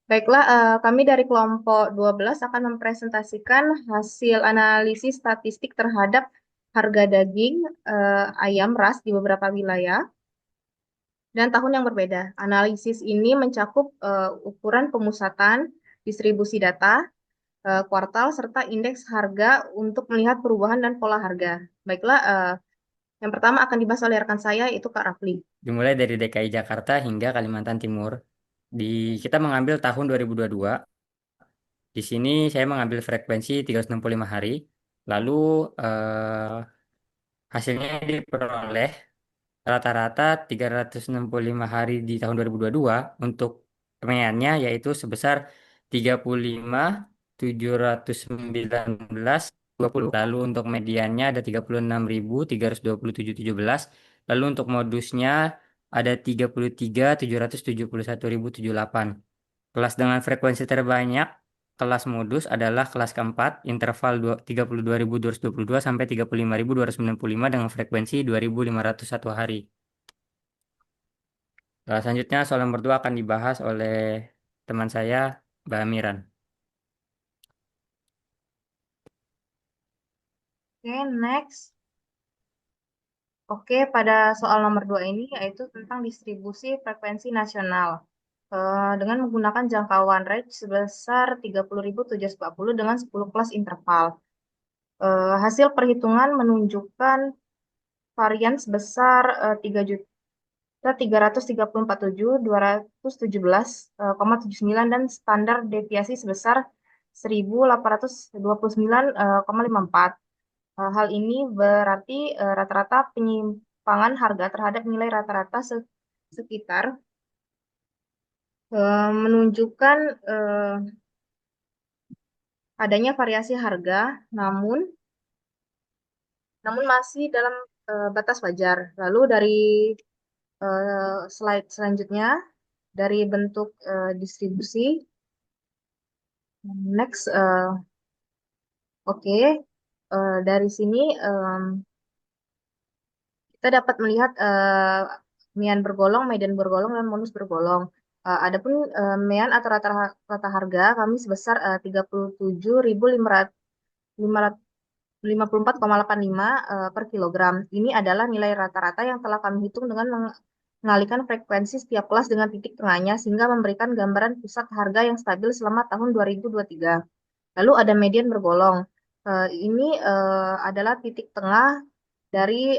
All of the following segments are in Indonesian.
Baiklah, kami dari kelompok 12 akan mempresentasikan hasil analisis statistik terhadap harga daging ayam ras di beberapa wilayah dan tahun yang berbeda. Analisis ini mencakup ukuran pemusatan, distribusi data, kuartal, serta indeks harga untuk melihat perubahan dan pola harga. Baiklah, yang pertama akan dibahas oleh rekan saya, yaitu Kak Rafli. Dimulai dari DKI Jakarta hingga Kalimantan Timur. Kita mengambil tahun 2022. Di sini saya mengambil frekuensi 365 hari. Lalu hasilnya diperoleh rata-rata 365 hari di tahun 2022 untuk kemeiannya yaitu sebesar 35.719,20. Lalu untuk mediannya ada 36.327,17. Lalu untuk modusnya ada 33.771.078. Kelas dengan frekuensi terbanyak kelas modus adalah kelas keempat interval 32.222 sampai 35.295 dengan frekuensi 2.501 hari. Selanjutnya soal nomor 2 akan dibahas oleh teman saya, Mbak Amiran. Oke, next. Oke, pada soal nomor 2 ini yaitu tentang distribusi frekuensi nasional. Dengan menggunakan jangkauan range sebesar 30.740 dengan 10 kelas interval. Hasil perhitungan menunjukkan varian sebesar 3.334.217,79 dan standar deviasi sebesar 1.829,54. Hal ini berarti rata-rata penyimpangan harga terhadap nilai rata-rata sekitar menunjukkan adanya variasi harga, namun namun masih dalam batas wajar. Lalu dari slide selanjutnya, dari bentuk distribusi, next, oke. Dari sini kita dapat melihat mean bergolong, median bergolong, dan bonus bergolong. Adapun mean atau rata-rata harga kami sebesar 37.554,85 per kilogram. Ini adalah nilai rata-rata yang telah kami hitung dengan mengalihkan frekuensi setiap kelas dengan titik tengahnya sehingga memberikan gambaran pusat harga yang stabil selama tahun 2023. Lalu ada median bergolong. Ini adalah titik tengah dari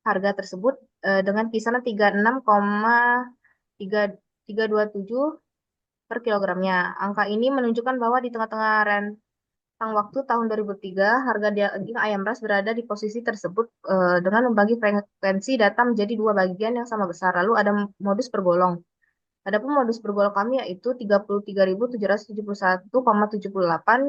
harga tersebut dengan kisaran 36,327 per kilogramnya. Angka ini menunjukkan bahwa di tengah-tengah rentang waktu tahun 2003, harga daging ayam ras berada di posisi tersebut dengan membagi frekuensi data menjadi dua bagian yang sama besar. Lalu ada modus bergolong. Adapun modus bergolong kami yaitu 33.771,78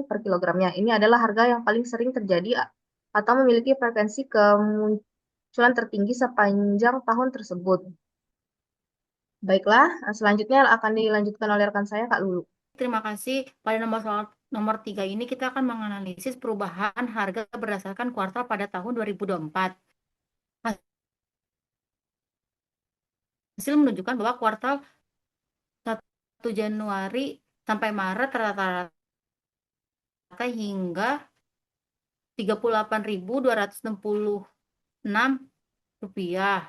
per kilogramnya. Ini adalah harga yang paling sering terjadi atau memiliki frekuensi kemunculan tertinggi sepanjang tahun tersebut. Baiklah, selanjutnya akan dilanjutkan oleh rekan saya, Kak Lulu. Terima kasih. Pada soal nomor 3 ini kita akan menganalisis perubahan harga berdasarkan kuartal pada tahun 2024. Hasil menunjukkan bahwa kuartal 1 Januari sampai Maret rata-rata hingga 38.266 rupiah.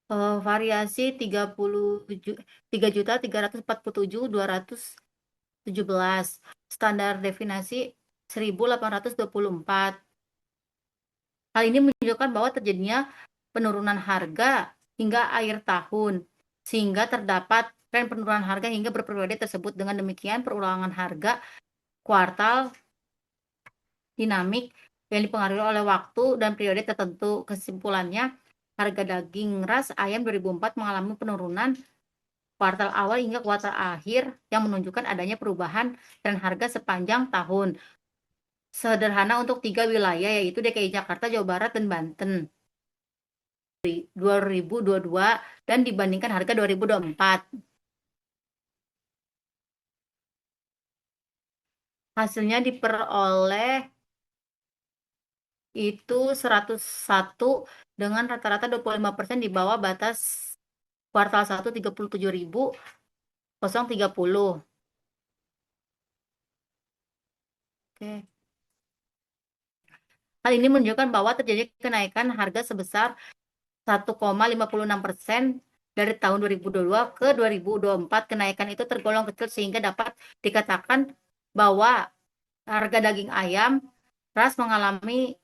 Variasi 3.347.217. Standar deviasi 1.824. Hal ini menunjukkan bahwa terjadinya penurunan harga hingga akhir tahun, sehingga terdapat tren penurunan harga hingga berperiode tersebut. Dengan demikian, perulangan harga kuartal dinamik yang dipengaruhi oleh waktu dan periode tertentu. Kesimpulannya, harga daging ras ayam 2004 mengalami penurunan kuartal awal hingga kuartal akhir yang menunjukkan adanya perubahan tren harga sepanjang tahun. Sederhana untuk 3 wilayah yaitu DKI Jakarta, Jawa Barat, dan Banten 2022 dan dibandingkan harga 2024. Hasilnya diperoleh itu 101 dengan rata-rata 25% di bawah batas kuartal 1 37.030. Oke. Hal ini menunjukkan bahwa terjadi kenaikan harga sebesar 1,56% dari tahun 2022 ke 2024. Kenaikan itu tergolong kecil sehingga dapat dikatakan bahwa harga daging ayam ras mengalami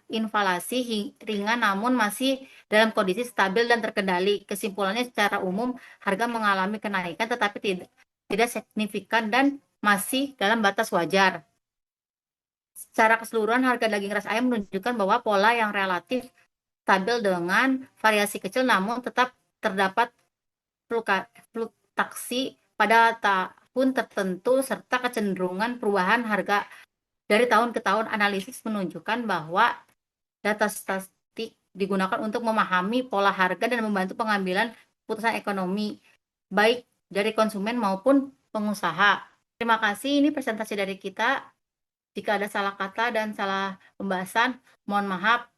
inflasi ringan namun masih dalam kondisi stabil dan terkendali. Kesimpulannya secara umum harga mengalami kenaikan tetapi tidak signifikan dan masih dalam batas wajar. Secara keseluruhan harga daging ras ayam menunjukkan bahwa pola yang relatif stabil dengan variasi kecil namun tetap terdapat fluktuasi pada tahun tertentu serta kecenderungan perubahan harga dari tahun ke tahun. Analisis menunjukkan bahwa data statistik digunakan untuk memahami pola harga dan membantu pengambilan keputusan ekonomi baik dari konsumen maupun pengusaha. Terima kasih, ini presentasi dari kita. Jika ada salah kata dan salah pembahasan, mohon maaf.